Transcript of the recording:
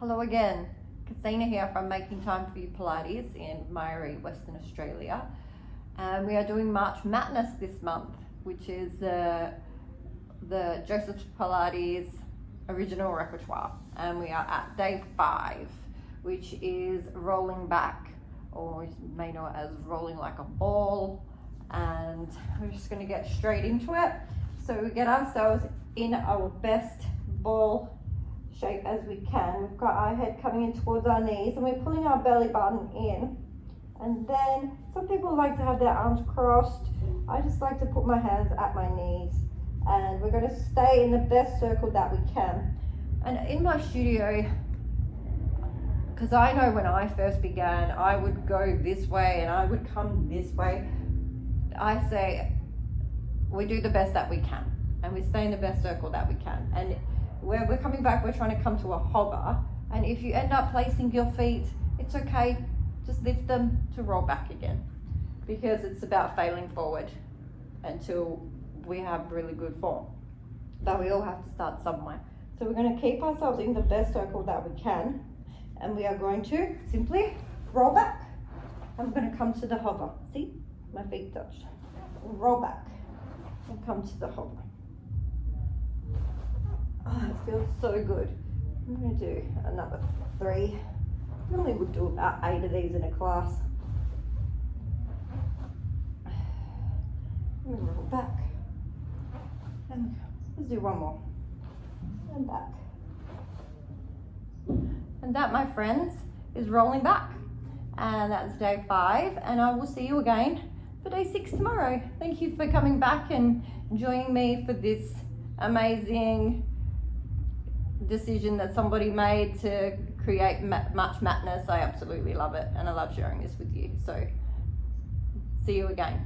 Hello again, Christina here from Making Time for You Pilates in Myrie, Western Australia. And we are doing March Madness this month, which is the Joseph Pilates original repertoire. And we are at day 5, which is rolling back, or you may know it as rolling like a ball. And we're just gonna get straight into it. So we get ourselves in our best ball shape as we can. We've got our head coming in towards our knees and we're pulling our belly button in. And then some people like to have their arms crossed. I just like to put my hands at my knees. And we're going to stay in the best circle that we can. And in my studio, because I know when I first began, I would go this way and I would come this way. I say we do the best that we can and we stay in the best circle that we can. And where we're coming back, we're trying to come to a hover, and if you end up placing your feet, it's okay, just lift them to roll back again, because it's about failing forward until we have really good form. But we all have to start somewhere. So we're going to keep ourselves in the best circle that we can, and we are going to simply roll back. I'm going to come to the hover. See, my feet touch. Roll back and come to the hover. Oh, it feels so good. I'm going to do another 3. Normally would do about 8 of these in a class. I'm going to roll back. And let's do one more. And back. And that, my friends, is rolling back. And that's day 5. And I will see you again for day 6 tomorrow. Thank you for coming back and joining me for this amazing decision that somebody made to create March Madness. I absolutely love it and I love sharing this with you. So see you again.